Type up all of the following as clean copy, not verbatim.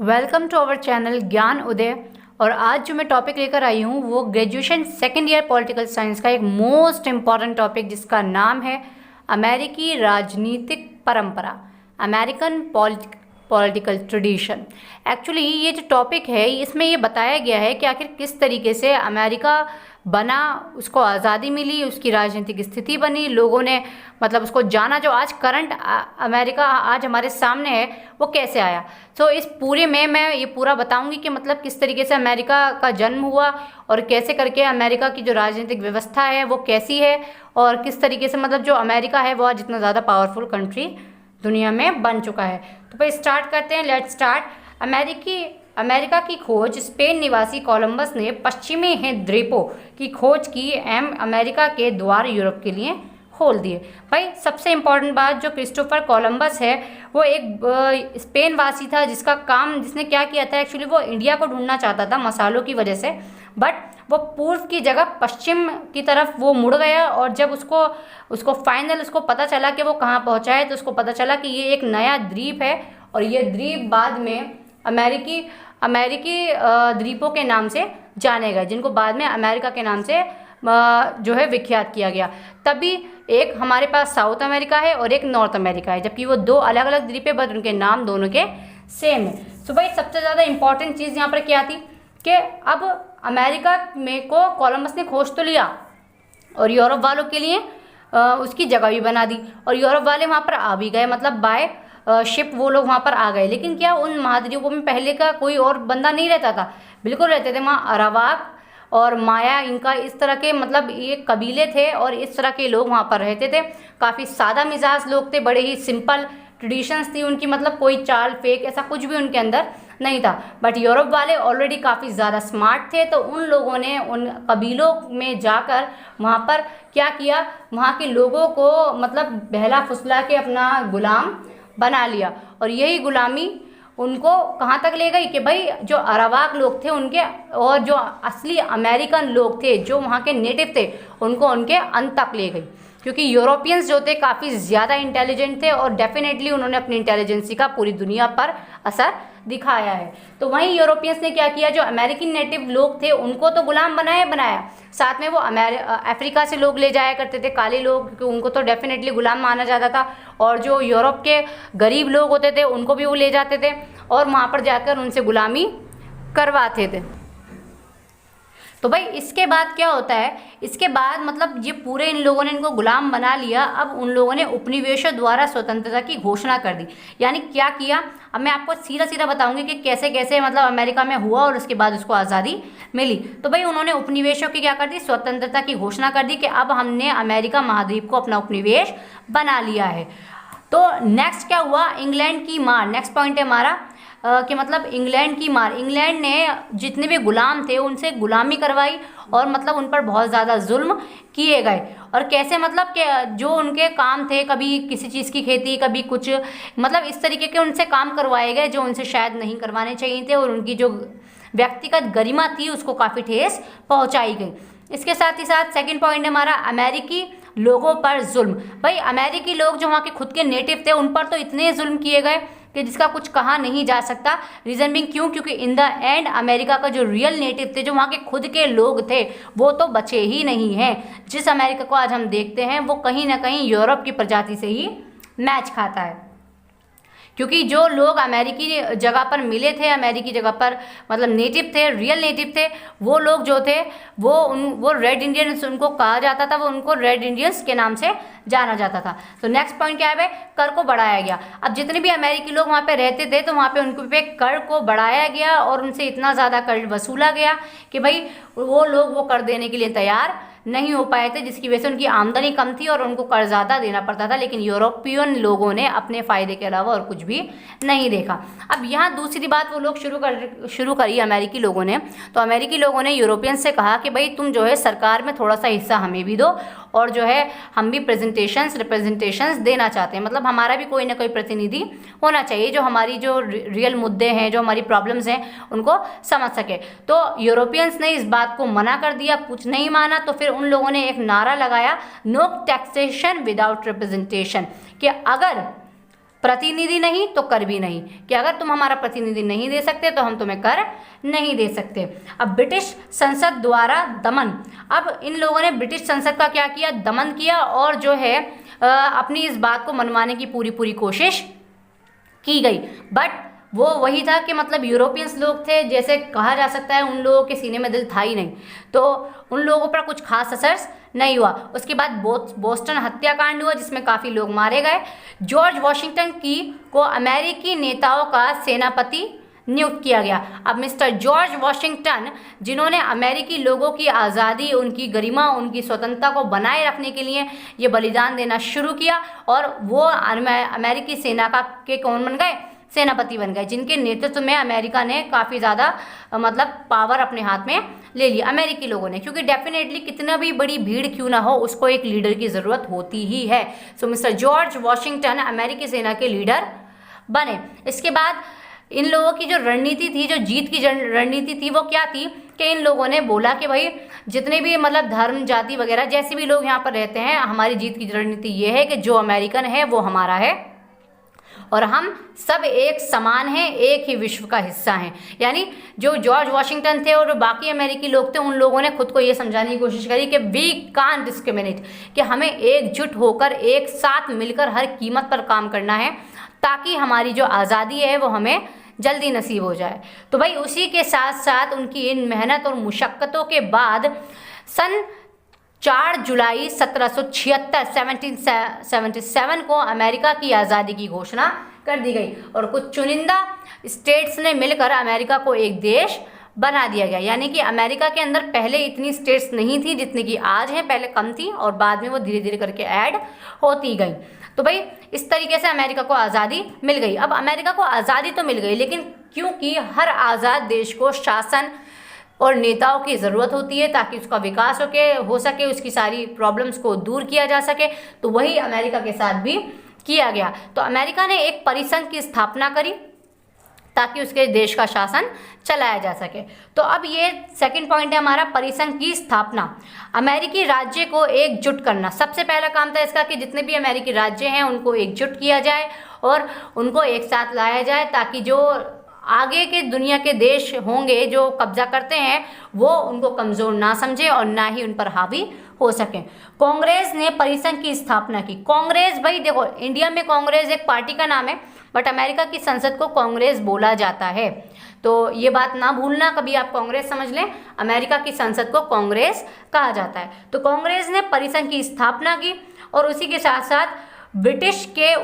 Welcome to our channel ज्ञान उदय। और आज जो मैं टॉपिक लेकर आई हूँ वो graduation second year political science का एक मोस्ट इम्पॉर्टेंट टॉपिक जिसका नाम है अमेरिकी राजनीतिक परंपरा, अमेरिकन पॉलिटिकल ट्रेडिशन। एक्चुअली ये जो टॉपिक है इसमें ये बताया गया है कि आखिर किस तरीके से अमेरिका बना, उसको आज़ादी मिली, उसकी राजनीतिक स्थिति बनी, लोगों ने मतलब उसको जाना, जो आज करंट अमेरिका आज हमारे सामने है वो कैसे आया। सो इस पूरे में मैं ये पूरा बताऊंगी कि मतलब किस तरीके से अमेरिका का जन्म हुआ और कैसे करके अमेरिका की जो राजनीतिक व्यवस्था है वो कैसी है और किस तरीके से मतलब जो अमेरिका है वो आज इतना ज़्यादा पावरफुल कंट्री दुनिया में बन चुका है। तो भाई स्टार्ट करते हैं, लेट्स स्टार्ट। अमेरिका की खोज स्पेन निवासी कोलंबस ने पश्चिमी हिंद द्वीपों की खोज की एवं अमेरिका के द्वार यूरोप के लिए खोल दिए। भाई सबसे इम्पोर्टेंट बात, जो क्रिस्टोफर कोलंबस है वो एक स्पेन वासी था जिसने क्या किया था, एक्चुअली वो इंडिया को ढूंढना चाहता था मसालों की वजह से, बट वो पूर्व की जगह पश्चिम की तरफ वो मुड़ गया। और जब उसको फाइनल पता चला कि वो कहाँ पहुँचा है तो उसको पता चला कि ये एक नया द्वीप है और ये द्वीप बाद में अमेरिकी द्वीपों के नाम से जाने गए, जिनको बाद में अमेरिका के नाम से जो है विख्यात किया गया। तभी एक हमारे पास साउथ अमेरिका है और एक नॉर्थ अमेरिका है, जबकि वो दो अलग अलग द्वीप है बट उनके नाम दोनों के सेम है। सो भाई सबसे ज़्यादा इंपॉर्टेंट चीज़ यहाँ पर क्या थी कि अब अमेरिका में को कोलंबस ने खोज तो लिया और यूरोप वालों के लिए उसकी जगह भी बना दी और यूरोप वाले वहाँ पर आ भी गए, मतलब बाय शिप वो लोग वहाँ पर आ गए। लेकिन क्या उन महाद्वीपों में पहले का कोई और बंदा नहीं रहता था? बिल्कुल रहते थे। वहाँ अरावाक और माया, इनका इस तरह के मतलब ये कबीले थे और इस तरह के लोग वहाँ पर रहते थे। काफ़ी सादा मिजाज लोग थे, बड़े ही सिंपल ट्रेडिशंस थी उनकी, मतलब कोई चाल फेक ऐसा कुछ भी उनके अंदर नहीं था। बट यूरोप वाले ऑलरेडी काफ़ी ज़्यादा स्मार्ट थे, तो उन लोगों ने उन कबीलों में जाकर वहाँ पर क्या किया, वहाँ के लोगों को मतलब बहला फुसला के अपना गुलाम बना लिया। और यही गुलामी उनको कहाँ तक ले गई कि भाई जो अरावाक लोग थे उनके और जो असली अमेरिकन लोग थे जो वहाँ के नेटिव थे उनको उनके अंत तक ले गई, क्योंकि यूरोपियंस जो थे काफ़ी ज़्यादा इंटेलिजेंट थे और डेफिनेटली उन्होंने अपनी इंटेलिजेंसी का पूरी दुनिया पर असर दिखाया है। तो वहीं यूरोपियंस ने क्या किया, जो अमेरिकन नेटिव लोग थे उनको तो गुलाम बनाया, साथ में वो अफ्रीका से लोग ले जाया करते थे, काले लोग, क्योंकि उनको तो डेफिनेटली गुलाम माना जाता था। और जो यूरोप के गरीब लोग होते थे उनको भी वो ले जाते थे और वहाँ पर जाकर उनसे गुलामी करवाते थे। तो भाई इसके बाद क्या होता है, इसके बाद मतलब ये पूरे इन लोगों ने इनको गुलाम बना लिया। अब उन लोगों ने उपनिवेशों द्वारा स्वतंत्रता की घोषणा कर दी। यानी क्या किया, अब मैं आपको सीधा सीधा बताऊंगी कि कैसे कैसे मतलब अमेरिका में हुआ और उसके बाद उसको आज़ादी मिली। तो भाई उन्होंने उपनिवेशों की क्या कर दी, स्वतंत्रता की घोषणा कर दी कि अब हमने अमेरिका महाद्वीप को अपना उपनिवेश बना लिया है। तो नेक्स्ट क्या हुआ, इंग्लैंड की मार, नेक्स्ट पॉइंट है हमारा कि मतलब इंग्लैंड की मार। इंग्लैंड ने जितने भी गुलाम थे उनसे गुलामी करवाई और मतलब उन पर बहुत ज़्यादा जुल्म किए गए। और कैसे, मतलब कि जो उनके काम थे, कभी किसी चीज़ की खेती, कभी कुछ, मतलब इस तरीके के उनसे काम करवाए गए जो उनसे शायद नहीं करवाने चाहिए थे और उनकी जो व्यक्तिगत गरिमा थी उसको काफ़ी ठेस पहुँचाई गई। इसके साथ ही साथ सेकेंड पॉइंट है हमारा अमेरिकी लोगों पर जुल्म। भाई अमेरिकी लोग जो वहाँ के खुद के नेटिव थे उन पर तो इतने जुल्म किए गए कि जिसका कुछ कहा नहीं जा सकता। रीज़न बिंग क्यों, क्योंकि इन द एंड अमेरिका का जो रियल नेटिव थे, जो वहाँ के खुद के लोग थे, वो तो बचे ही नहीं हैं। जिस अमेरिका को आज हम देखते हैं वो कहीं ना कहीं यूरोप की प्रजाति से ही मैच खाता है, क्योंकि जो लोग अमेरिकी जगह पर मिले थे, अमेरिकी जगह पर मतलब नेटिव थे, रियल नेटिव थे, वो लोग जो थे वो रेड इंडियंस उनको कहा जाता था, वो उनको रेड इंडियंस के नाम से जाना जाता था। तो नेक्स्ट पॉइंट क्या है, कर को बढ़ाया गया। अब जितने भी अमेरिकी लोग वहाँ पे रहते थे तो वहाँ पे उनको पे कर को बढ़ाया गया और उनसे इतना ज़्यादा कर वसूला गया कि भाई वो लोग वो कर देने के लिए तैयार नहीं हो पाए थे, जिसकी वजह से उनकी आमदनी कम थी और उनको कर ज़्यादा देना पड़ता था। लेकिन यूरोपियन लोगों ने अपने फ़ायदे के अलावा और कुछ भी नहीं देखा। अब यहाँ दूसरी बात वो लोग शुरू करी अमेरिकी लोगों ने। तो अमेरिकी लोगों ने यूरोपियन से कहा कि भाई तुम जो है सरकार में थोड़ा सा हिस्सा हमें भी दो और जो है हम भी रिप्रेजेंटेशंस देना चाहते हैं, मतलब हमारा भी कोई ना कोई प्रतिनिधि होना चाहिए जो हमारी जो रियल मुद्दे हैं, जो हमारी प्रॉब्लम्स हैं उनको समझ सके। तो यूरोपियंस ने इस बात को मना कर दिया, कुछ नहीं माना। तो फिर उन लोगों ने एक नारा लगाया, नो टैक्सेशन विदाउट रिप्रेजेंटेशन, कि अगर प्रतिनिधि नहीं तो कर भी नहीं, कि अगर तुम हमारा प्रतिनिधि नहीं दे सकते तो हम तुम्हें कर नहीं दे सकते। अब ब्रिटिश संसद द्वारा दमन, अब इन लोगों ने ब्रिटिश संसद का क्या किया, दमन किया और जो है अपनी इस बात को मनवाने की पूरी पूरी कोशिश की गई। बट वो वही था कि मतलब यूरोपियंस लोग थे, जैसे कहा जा सकता है उन लोगों के सीने में दिल था ही नहीं, तो उन लोगों पर कुछ खास असर नहीं हुआ। उसके बाद बोस्टन हत्याकांड हुआ जिसमें काफ़ी लोग मारे गए। जॉर्ज वॉशिंगटन को अमेरिकी नेताओं का सेनापति नियुक्त किया गया। अब मिस्टर जॉर्ज वॉशिंगटन, जिन्होंने अमेरिकी लोगों की आज़ादी, उनकी गरिमा, उनकी स्वतंत्रता को बनाए रखने के लिए ये बलिदान देना शुरू किया, और वो अमेरिकी सेना के कौन बन गए, सेनापति बन गए, जिनके नेतृत्व में अमेरिका ने काफ़ी ज़्यादा मतलब पावर अपने हाथ में ले लिया अमेरिकी लोगों ने, क्योंकि डेफिनेटली कितना भी बड़ी भीड़ क्यों ना हो उसको एक लीडर की ज़रूरत होती ही है। सो मिस्टर जॉर्ज वॉशिंगटन अमेरिकी सेना के लीडर बने। इसके बाद इन लोगों की जो रणनीति थी, जो जीत की रणनीति थी, वो क्या थी कि इन लोगों ने बोला कि भाई जितने भी मतलब धर्म, जाति वगैरह जैसे भी लोग यहाँ पर रहते हैं, हमारी जीत की रणनीति ये है कि जो अमेरिकन है वो हमारा है और हम सब एक समान हैं, एक ही विश्व का हिस्सा हैं। यानी जो जॉर्ज वॉशिंगटन थे और बाकी अमेरिकी लोग थे, उन लोगों ने खुद को ये समझाने की कोशिश करी कि वी कांट डिस्क्रिमिनेट, कि हमें एकजुट होकर एक साथ मिलकर हर कीमत पर काम करना है ताकि हमारी जो आज़ादी है वो हमें जल्दी नसीब हो जाए। तो भाई उसी के साथ साथ उनकी इन मेहनत और मुशक्क़तों के बाद सन 4 जुलाई 1776 1777 को अमेरिका की आज़ादी की घोषणा कर दी गई और कुछ चुनिंदा स्टेट्स ने मिलकर अमेरिका को एक देश बना दिया गया। यानी कि अमेरिका के अंदर पहले इतनी स्टेट्स नहीं थी जितनी कि आज हैं, पहले कम थी और बाद में वो धीरे धीरे करके ऐड होती गई। तो भाई इस तरीके से अमेरिका को आज़ादी मिल गई। अब अमेरिका को आज़ादी तो मिल गई, लेकिन क्योंकि हर आज़ाद देश को शासन और नेताओं की ज़रूरत होती है ताकि उसका विकास हो सके, उसकी सारी प्रॉब्लम्स को दूर किया जा सके, तो वही अमेरिका के साथ भी किया गया। तो अमेरिका ने एक परिसंघ की स्थापना करी ताकि उसके देश का शासन चलाया जा सके। तो अब ये सेकंड पॉइंट है हमारा, परिसंघ की स्थापना। अमेरिकी राज्य को एकजुट करना, सबसे पहला काम था इसका कि जितने भी अमेरिकी राज्य हैं उनको एकजुट किया जाए और उनको एक साथ लाया जाए ताकि जो आगे के दुनिया के देश होंगे जो कब्जा करते हैं वो उनको कमज़ोर ना समझे और ना ही उन पर हावी हो सके। कांग्रेस ने परिसंघ की स्थापना की। कांग्रेस, भाई देखो इंडिया में कांग्रेस एक पार्टी का नाम है, बट अमेरिका की संसद को कांग्रेस बोला जाता है, तो ये बात ना भूलना, कभी आप कांग्रेस समझ लें, अमेरिका की संसद को कांग्रेस कहा जाता है। तो कांग्रेस ने परिसंघ की स्थापना की और उसी के साथ साथ ब्रिटिश के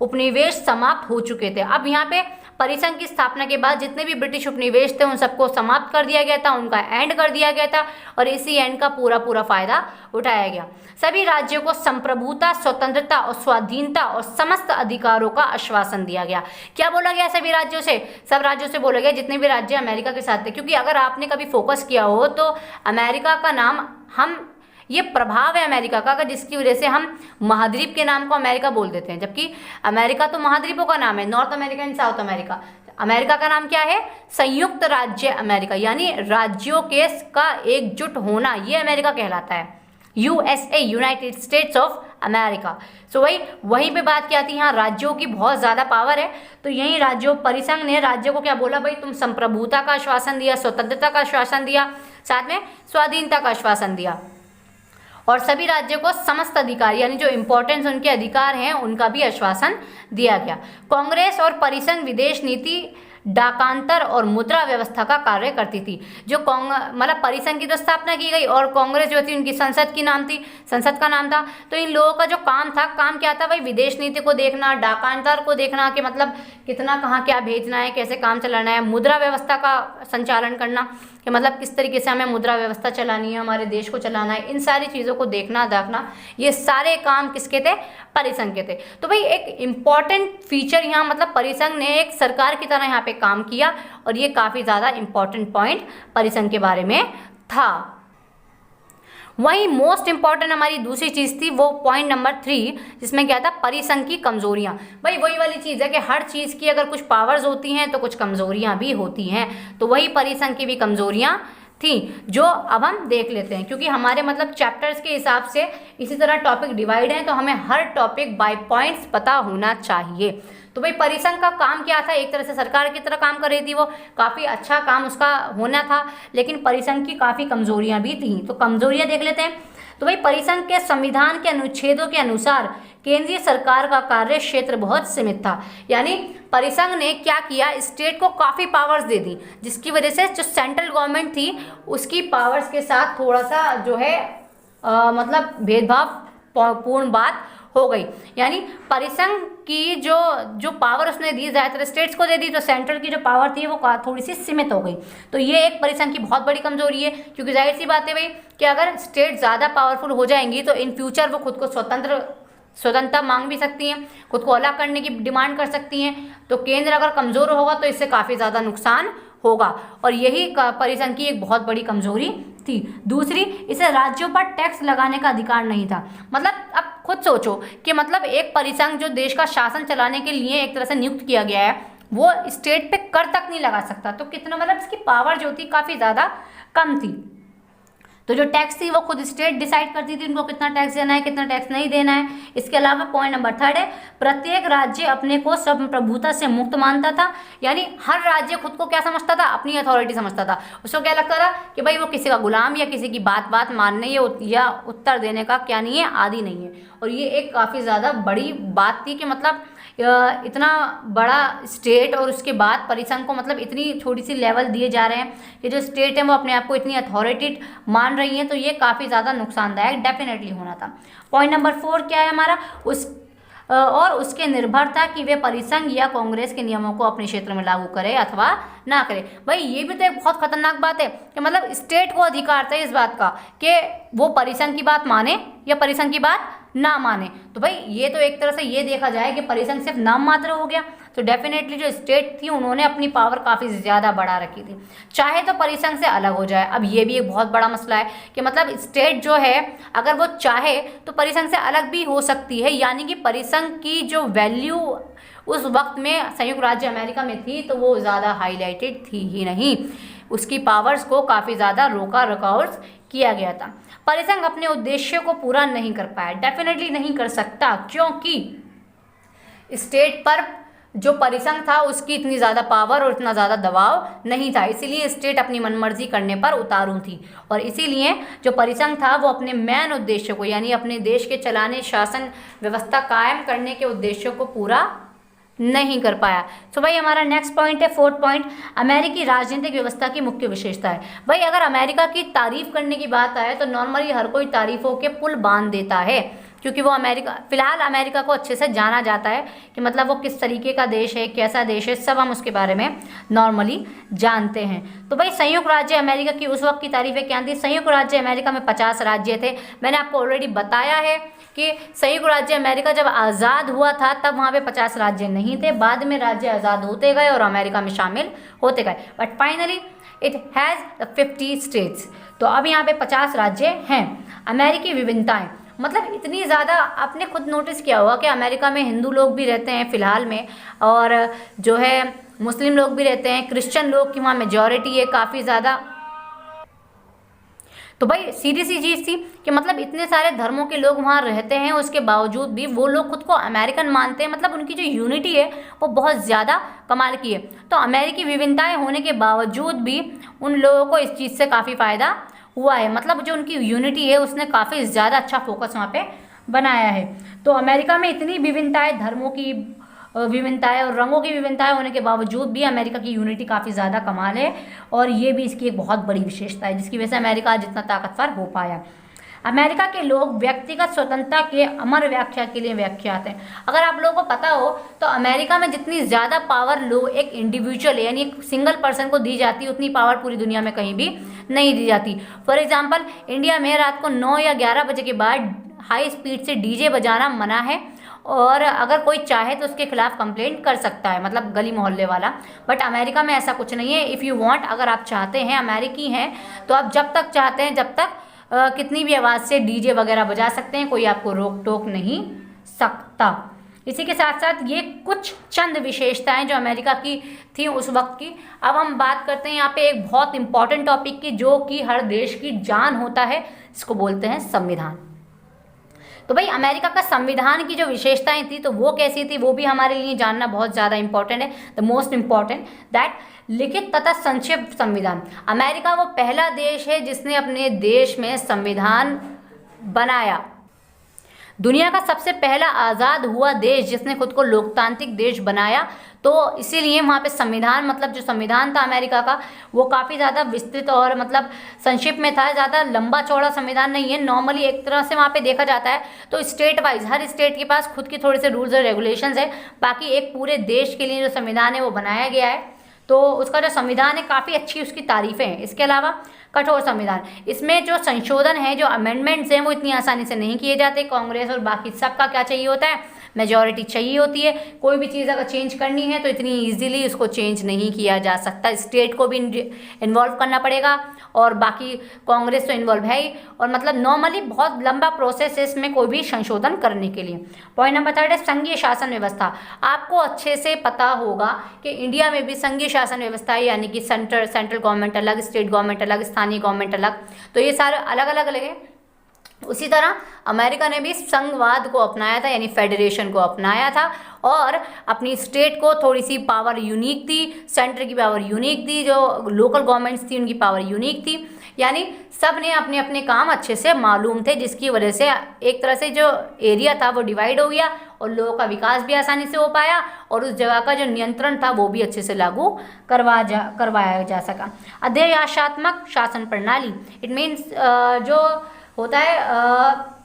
उपनिवेश समाप्त हो चुके थे। अब यहाँ पे परिसंघ की स्थापना के बाद जितने भी ब्रिटिश उपनिवेश थे उन सबको समाप्त कर दिया गया था, उनका एंड कर दिया गया था और इसी एंड का पूरा फ़ायदा उठाया गया। सभी राज्यों को संप्रभुता, स्वतंत्रता और स्वाधीनता और समस्त अधिकारों का आश्वासन दिया गया। क्या बोला गया सभी राज्यों से? सब राज्यों से बोला गया जितने भी राज्य अमेरिका के साथ थे, क्योंकि अगर आपने कभी फोकस किया हो तो अमेरिका का नाम ये प्रभाव है अमेरिका का, जिसकी वजह से हम महाद्वीप के नाम को अमेरिका बोल देते हैं, जबकि अमेरिका तो महाद्वीपों का नाम है, north America and south America. America का नाम क्या है? संयुक्त राज्य अमेरिका, यानी राज्यों के का एकजुट होना, ये अमेरिका कहलाता है। USA, United States of America. So वहीं पे बात क्या थी, यहाँ राज्यों की बहुत ज़्यादा पावर है, तो यहीं राज्यों, परिसंघ ने राज्यों को क्या बोला, भाई तुम संप्रभुता का आश्वासन दिया, स्वतंत्रता का आश्वासन दिया, साथ में स्वाधीनता का आश्वासन दिया और सभी राज्यों को समस्त अधिकार यानी जो इम्पोर्टेंस उनके अधिकार हैं उनका भी आश्वासन दिया गया। कांग्रेस और परिसंघ विदेश नीति, डाकांतर और मुद्रा व्यवस्था का कार्य करती थी। जो मतलब परिसंघ की तो स्थापना की गई और कांग्रेस जो थी उनकी संसद का नाम था। तो इन लोगों का जो काम क्या था भाई, विदेश नीति को देखना, डाकांतर को देखना कि मतलब कितना कहाँ क्या भेजना है, कैसे काम चलाना है, मुद्रा व्यवस्था का संचालन करना कि मतलब किस तरीके से हमें मुद्रा व्यवस्था चलानी है, हमारे देश को चलाना है, इन सारी चीज़ों को देखना, ये सारे काम किसके थे? परिसंघ के थे। तो भाई एक इम्पॉर्टेंट फीचर यहाँ मतलब परिसंघ ने एक सरकार की तरह यहाँ पे काम किया और ये काफ़ी ज़्यादा इम्पॉर्टेंट पॉइंट परिसंघ के बारे में था। वहीं मोस्ट इंपॉर्टेंट हमारी दूसरी चीज़ थी वो पॉइंट नंबर 3, जिसमें क्या था? परिसंघ की कमजोरियां। भाई वही वाली चीज़ है कि हर चीज़ की अगर कुछ पावर्स होती हैं तो कुछ कमजोरियां भी होती हैं, तो वही परिसंघ की भी कमजोरियां थी, जो अब हम देख लेते हैं, क्योंकि हमारे मतलब चैप्टर्स के हिसाब से इसी तरह टॉपिक डिवाइड हैं, तो हमें हर टॉपिक बाय पॉइंट्स पता होना चाहिए। तो भाई परिसंघ का काम क्या था? एक तरह से सरकार की तरह काम कर रही थी, वो काफ़ी अच्छा काम उसका होना था, लेकिन परिसंघ की काफ़ी कमजोरियां भी थी। तो कमजोरियां देख लेते हैं। तो भाई परिसंघ के संविधान के अनुच्छेदों के अनुसार केंद्रीय सरकार का कार्य क्षेत्र बहुत सीमित था। यानी परिसंघ ने क्या किया, स्टेट को काफ़ी पावर्स दे दी, जिसकी वजह से जो सेंट्रल गवर्नमेंट थी उसकी पावर्स के साथ थोड़ा सा जो है मतलब भेदभाव पूर्ण बात हो गई। यानी परिसंघ की जो पावर उसने दी ज़्यादातर स्टेट्स को दे दी, तो सेंट्रल की जो पावर थी वो थोड़ी सी सीमित हो गई। तो ये एक परिसंघ की बहुत बड़ी कमजोरी है, क्योंकि जाहिर सी बात है भाई कि अगर स्टेट ज़्यादा पावरफुल हो जाएंगी तो इन फ्यूचर वो खुद को स्वतंत्रता मांग भी सकती हैं, खुद को अलग करने की डिमांड कर सकती हैं। तो केंद्र अगर कमज़ोर होगा तो इससे काफ़ी ज़्यादा नुकसान होगा, और यही परिसंघ की एक बहुत बड़ी कमजोरी थी। दूसरी, इसे राज्यों पर टैक्स लगाने का अधिकार नहीं था। मतलब अब खुद सोचो कि मतलब एक परिसंघ जो देश का शासन चलाने के लिए एक तरह से नियुक्त किया गया है, वो स्टेट पे कर तक नहीं लगा सकता, तो कितना मतलब इसकी पावर जो थी काफ़ी ज़्यादा कम थी। तो जो टैक्स थी वो खुद स्टेट डिसाइड करती थी उनको कितना टैक्स देना है, कितना टैक्स नहीं देना है। इसके अलावा पॉइंट नंबर 3 है, प्रत्येक राज्य अपने को संप्रभुता से मुक्त मानता था। यानी हर राज्य खुद को क्या समझता था? अपनी अथॉरिटी समझता था। उसको क्या लगता था कि भाई वो किसी का गुलाम या किसी की बात मानने या उत्तर देने का क्या नहीं है, आदि नहीं है। और ये एक काफ़ी ज़्यादा बड़ी बात थी कि मतलब इतना बड़ा स्टेट और उसके बाद परिसंघ को मतलब इतनी छोटी सी लेवल दिए जा रहे हैं कि जो स्टेट है वो अपने आप को इतनी अथॉरिटी मान रही है, तो ये काफ़ी ज़्यादा नुकसानदायक डेफिनेटली होना था। पॉइंट नंबर 4 क्या है हमारा? उसके निर्भर था कि वे परिसंघ या कांग्रेस के नियमों को अपने क्षेत्र में लागू करे अथवा ना करे। भाई ये भी तो एक बहुत खतरनाक बात है कि मतलब स्टेट को अधिकार था इस बात का कि वो परिसंघ की बात माने या परिसंघ की बात ना माने। तो भाई ये तो एक तरह से ये देखा जाए कि परिसंघ सिर्फ नाम मात्र हो गया, तो डेफिनेटली जो स्टेट थी उन्होंने अपनी पावर काफ़ी ज़्यादा बढ़ा रखी थी, चाहे तो परिसंघ से अलग हो जाए। अब ये भी एक बहुत बड़ा मसला है कि मतलब स्टेट जो है अगर वो चाहे तो परिसंघ से अलग भी हो सकती है, यानी कि परिसंघ की जो वैल्यू उस वक्त में संयुक्त राज्य अमेरिका में थी तो वो ज़्यादा हाईलाइटेड थी ही नहीं, उसकी पावर्स को काफ़ी ज़्यादा रोका रकाउट किया गया था। परिसंघ अपने उद्देश्य को पूरा नहीं कर पाया, डेफिनेटली नहीं कर सकता, क्योंकि स्टेट पर जो परिसंघ था उसकी इतनी ज़्यादा पावर और इतना ज़्यादा दबाव नहीं था, इसीलिए स्टेट अपनी मनमर्जी करने पर उतारू थी। और इसीलिए जो परिसंघ था वो अपने मेन उद्देश्य को, यानी अपने देश के चलाने शासन व्यवस्था कायम करने के उद्देश्यों को पूरा नहीं कर पाया। तो भाई हमारा नेक्स्ट पॉइंट है 4th पॉइंट, अमेरिकी राजनीतिक व्यवस्था की मुख्य विशेषता है। भाई अगर अमेरिका की तारीफ करने की बात आए तो नॉर्मली हर कोई तारीफों के पुल बांध देता है, क्योंकि वो फिलहाल अमेरिका को अच्छे से जाना जाता है कि मतलब वो किस तरीके का देश है, कैसा देश है, सब हम उसके बारे में नॉर्मली जानते हैं। तो भाई संयुक्त राज्य अमेरिका की उस वक्त की तारीफें क्या थी? संयुक्त राज्य अमेरिका में 50 राज्य थे। मैंने आपको ऑलरेडी बताया है कि संयुक्त राज्य अमेरिका जब आज़ाद हुआ था तब वहाँ पे 50 राज्य नहीं थे, बाद में राज्य आज़ाद होते गए और अमेरिका में शामिल होते गए, but finally it has 50 states. तो अब यहाँ पे 50 राज्य हैं। अमेरिकी विभिन्नताएं, मतलब इतनी ज़्यादा आपने खुद नोटिस किया होगा कि अमेरिका में हिंदू लोग भी रहते हैं फ़िलहाल में, और जो है मुस्लिम लोग भी रहते हैं, क्रिश्चियन लोग की वहाँ मेजॉरिटी है काफ़ी ज़्यादा। तो भाई सीधी सी चीज़ थी कि मतलब इतने सारे धर्मों के लोग वहाँ रहते हैं, उसके बावजूद भी वो लोग खुद को अमेरिकन मानते हैं, मतलब उनकी जो यूनिटी है वो बहुत ज़्यादा कमाल की है। तो अमेरिकी विभिन्नताएं होने के बावजूद भी उन लोगों को इस चीज़ से काफ़ी फ़ायदा हुआ है, मतलब जो उनकी यूनिटी है उसने काफ़ी ज़्यादा अच्छा फोकस वहाँ पे बनाया है। तो अमेरिका में इतनी विभिन्नताएं, धर्मों की विभिन्नताएं और रंगों की विभिन्नताएं होने के बावजूद भी अमेरिका की यूनिटी काफ़ी ज़्यादा कमाल है, और ये भी इसकी एक बहुत बड़ी विशेषता है जिसकी वजह से अमेरिका आज इतना ताकतवर हो पाया। अमेरिका के लोग व्यक्तिगत स्वतंत्रता के अमर व्याख्या के लिए व्याख्यात हैं। अगर आप लोगों को पता हो तो अमेरिका में जितनी ज़्यादा पावर लोग एक इंडिविजुअल यानी एक सिंगल पर्सन को दी जाती है उतनी पावर पूरी दुनिया में कहीं भी नहीं दी जाती। फॉर एग्जाम्पल इंडिया में रात को 9 या 11 बजे के बाद हाई स्पीड से डीजे बजाना मना है, और अगर कोई चाहे तो उसके खिलाफ कंप्लेंट कर सकता है, मतलब गली मोहल्ले वाला। बट अमेरिका में ऐसा कुछ नहीं है। इफ़ यू वांट, अगर आप चाहते हैं, अमेरिकी हैं तो आप जब तक चाहते हैं जब तक कितनी भी आवाज़ से डीजे वगैरह बजा सकते हैं, कोई आपको रोक टोक नहीं सकता। इसी के साथ साथ ये कुछ चंद विशेषताएं जो अमेरिका की थी उस वक्त की। अब हम बात करते हैं यहाँ पे एक बहुत इंपॉर्टेंट टॉपिक की, जो कि हर देश की जान होता है, इसको बोलते हैं संविधान। तो भाई अमेरिका का संविधान की जो विशेषताएं थी तो वो कैसी थी, वो भी हमारे लिए जानना बहुत ज़्यादा इंपॉर्टेंट है। द मोस्ट इम्पॉर्टेंट दैट लिखित तथा संक्षिप्त संविधान। अमेरिका वो पहला देश है जिसने अपने देश में संविधान बनाया। दुनिया का सबसे पहला आज़ाद हुआ देश जिसने खुद को लोकतांत्रिक देश बनाया। तो इसीलिए वहाँ पे संविधान, मतलब जो संविधान था अमेरिका का, वो काफ़ी ज़्यादा विस्तृत और मतलब संक्षिप्त में था। ज़्यादा लंबा चौड़ा संविधान नहीं है। नॉर्मली एक तरह से वहाँ पे देखा जाता है तो स्टेट वाइज हर स्टेट के पास खुद की थोड़े से रूल्स और रेगुलेशंस है। बाकी एक पूरे देश के लिए जो संविधान है वो बनाया गया है। तो उसका जो संविधान है काफ़ी अच्छी उसकी तारीफ़ें हैं। इसके अलावा कठोर संविधान, इसमें जो संशोधन है, जो अमेंडमेंट्स हैं, वो इतनी आसानी से नहीं किए जाते। कांग्रेस और बाकी सबका क्या चाहिए होता है, मेजॉरिटी चाहिए होती है। कोई भी चीज़ अगर चेंज करनी है तो इतनी इजीली उसको चेंज नहीं किया जा सकता। स्टेट को भी इन्वॉल्व करना पड़ेगा और बाकी कांग्रेस तो इन्वॉल्व है ही। और मतलब नॉर्मली बहुत लंबा प्रोसेस है इसमें कोई भी संशोधन करने के लिए। पॉइंट नंबर 3 है संघीय शासन व्यवस्था। आपको अच्छे से पता होगा कि इंडिया में भी संघीय शासन व्यवस्था है, यानी कि सेंट्रल गवर्नमेंट अलग, स्टेट गवर्नमेंट अलग, स्थानीय गवर्नमेंट अलग। तो ये सारे अलग अलग लगे। उसी तरह अमेरिका ने भी संघवाद को अपनाया था, यानी फेडरेशन को अपनाया था। और अपनी स्टेट को थोड़ी सी पावर यूनिक थी, सेंटर की पावर यूनिक थी, जो लोकल गवर्नमेंट्स थी उनकी पावर यूनिक थी। यानी सब ने अपने अपने काम अच्छे से मालूम थे, जिसकी वजह से एक तरह से जो एरिया था वो डिवाइड हो गया और लोगों का विकास भी आसानी से हो पाया और उस जगह का जो नियंत्रण था वो भी अच्छे से लागू करवाया जा सका। अध्यादेशात्मक शासन प्रणाली, इट मीन्स जो होता है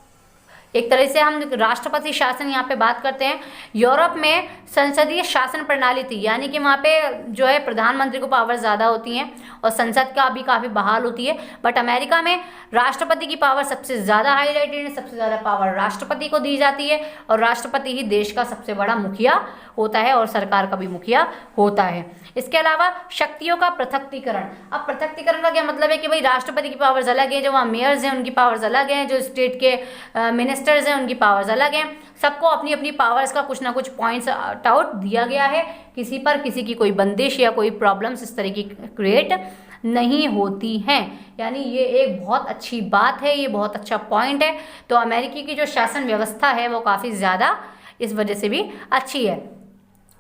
एक तरह से हम राष्ट्रपति शासन यहाँ पे बात करते हैं। यूरोप में संसदीय शासन प्रणाली थी, यानी कि वहाँ पे जो है प्रधानमंत्री को पावर ज़्यादा होती हैं और संसद का भी काफ़ी बहाल होती है। बट अमेरिका में राष्ट्रपति की पावर सबसे ज़्यादा हाईलाइटेड है, सबसे ज़्यादा पावर राष्ट्रपति को दी जाती है और राष्ट्रपति ही देश का सबसे बड़ा मुखिया होता है और सरकार का भी मुखिया होता है। इसके अलावा शक्तियों का पृथक्तीकरण। अब पृथक्तीकरण का क्या मतलब है कि भाई राष्ट्रपति की पावर्स अलग है, जो वहाँ मेयर्स हैं उनकी पावर्स अलग हैं, जो स्टेट के मिनिस्टर्स हैं उनकी पावर्स अलग हैं। सबको अपनी अपनी पावर्स का कुछ ना कुछ पॉइंट्स आउट दिया गया है। किसी पर किसी की कोई बंदिश या कोई प्रॉब्लम्स इस तरह की क्रिएट नहीं होती हैं। यानी ये एक बहुत अच्छी बात है, ये बहुत अच्छा पॉइंट है। तो अमेरिकी की जो शासन व्यवस्था है वो काफ़ी ज़्यादा इस वजह से भी अच्छी है।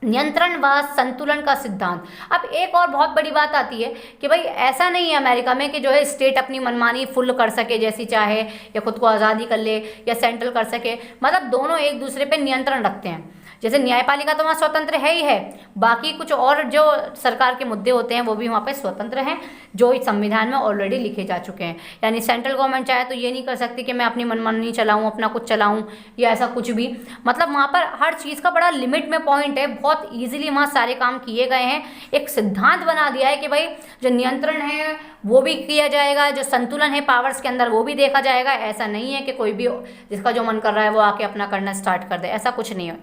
नियंत्रण व संतुलन का सिद्धांत। अब एक और बहुत बड़ी बात आती है कि भाई ऐसा नहीं है अमेरिका में कि जो है स्टेट अपनी मनमानी फुल कर सके जैसी चाहे, या खुद को आज़ादी कर ले या सेंट्रल कर सके। मतलब दोनों एक दूसरे पे नियंत्रण रखते हैं। जैसे न्यायपालिका तो वहाँ स्वतंत्र है ही है, बाकी कुछ और जो सरकार के मुद्दे होते हैं वो भी वहाँ पे स्वतंत्र हैं, जो इस संविधान में ऑलरेडी लिखे जा चुके हैं। यानी सेंट्रल गवर्नमेंट चाहे तो ये नहीं कर सकती कि मैं अपनी मनमानी चलाऊँ, अपना कुछ चलाऊँ या ऐसा कुछ भी। मतलब वहाँ पर हर चीज़ का बड़ा लिमिट में पॉइंट है, बहुत ईजिली वहाँ सारे काम किए गए हैं। एक सिद्धांत बना दिया है कि भाई जो नियंत्रण है वो भी किया जाएगा, जो संतुलन है पावर्स के अंदर वो भी देखा जाएगा। ऐसा नहीं है कि कोई भी जिसका जो मन कर रहा है वो आके अपना करना स्टार्ट कर दे, ऐसा कुछ नहीं है।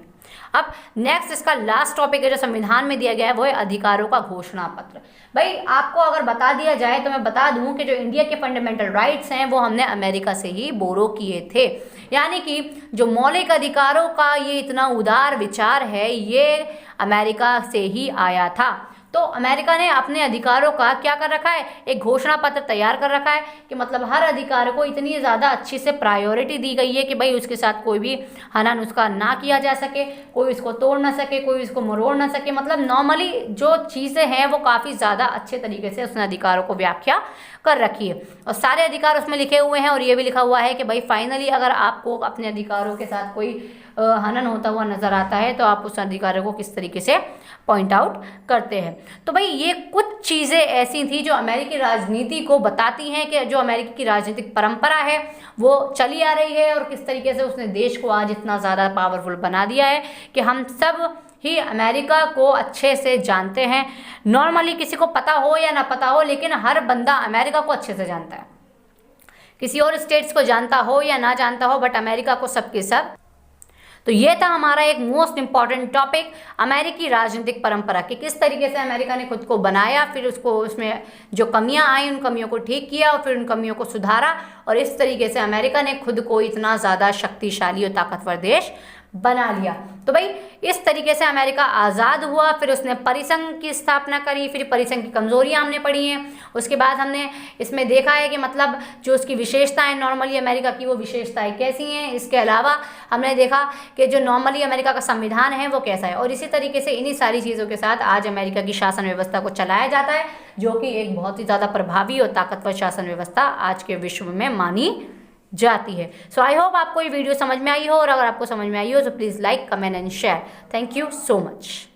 अब नेक्स्ट इसका लास्ट टॉपिक है जो संविधान में दिया गया है, वो है अधिकारों का घोषणा पत्र। भाई आपको अगर बता दिया जाए तो मैं बता दूं कि जो इंडिया के फंडामेंटल राइट्स हैं वो हमने अमेरिका से ही बोरो किए थे। यानी कि जो मौलिक अधिकारों का ये इतना उदार विचार है ये अमेरिका से ही आया था। तो अमेरिका ने अपने अधिकारों का क्या कर रखा है, एक घोषणा पत्र तैयार कर रखा है कि मतलब हर अधिकार को इतनी ज़्यादा अच्छी से प्रायोरिटी दी गई है कि भाई उसके साथ कोई भी हनन उसका ना किया जा सके, कोई इसको तोड़ ना सके, कोई इसको मरोड़ ना सके। मतलब नॉर्मली जो चीज़ें हैं वो काफ़ी ज़्यादा अच्छे तरीके से उसने अधिकारों को व्याख्या कर रखी है और सारे अधिकार उसमें लिखे हुए हैं। और ये भी लिखा हुआ है कि भाई फाइनली अगर आपको अपने अधिकारों के साथ कोई हनन होता हुआ नजर आता है तो आप उस अधिकारों को किस तरीके से पॉइंट आउट करते हैं। तो भाई ये कुछ चीज़ें ऐसी थी जो अमेरिकी राजनीति को बताती हैं कि जो अमेरिकी की राजनीतिक परंपरा है वो चली आ रही है और किस तरीके से उसने देश को आज इतना ज़्यादा पावरफुल बना दिया है कि हम सब ही अमेरिका को अच्छे से जानते हैं। नॉर्मली किसी को पता हो या ना पता हो, लेकिन हर बंदा अमेरिका को अच्छे से जानता है। किसी और स्टेट्स को जानता हो या ना जानता हो, बट अमेरिका को सबके सब। तो ये था हमारा एक मोस्ट इम्पॉर्टेंट टॉपिक, अमेरिकी राजनीतिक परंपरा कि किस तरीके से अमेरिका ने खुद को बनाया, फिर उसको उसमें जो कमियां आई उन कमियों को ठीक किया और फिर उन कमियों को सुधारा और इस तरीके से अमेरिका ने खुद को इतना ज़्यादा शक्तिशाली और ताकतवर देश बना लिया। तो भाई इस तरीके से अमेरिका आज़ाद हुआ। फिर उसने परिसंघ की स्थापना करी, फिर परिसंघ की कमजोरियां हमने पढ़ी हैं। उसके बाद हमने इसमें देखा है कि मतलब जो उसकी विशेषताएं नॉर्मली अमेरिका की, वो विशेषताएं कैसी हैं। इसके अलावा हमने देखा कि जो नॉर्मली अमेरिका का संविधान है वो कैसा है। और इसी तरीके से इन्हीं सारी चीज़ों के साथ आज अमेरिका की शासन व्यवस्था को चलाया जाता है, जो कि एक बहुत ही ज़्यादा प्रभावी और ताकतवर शासन व्यवस्था आज के विश्व में मानी जाती है। सो आई होप आपको ये वीडियो समझ में आई हो, और अगर आपको समझ में आई हो तो please like, comment and share. Thank you so much.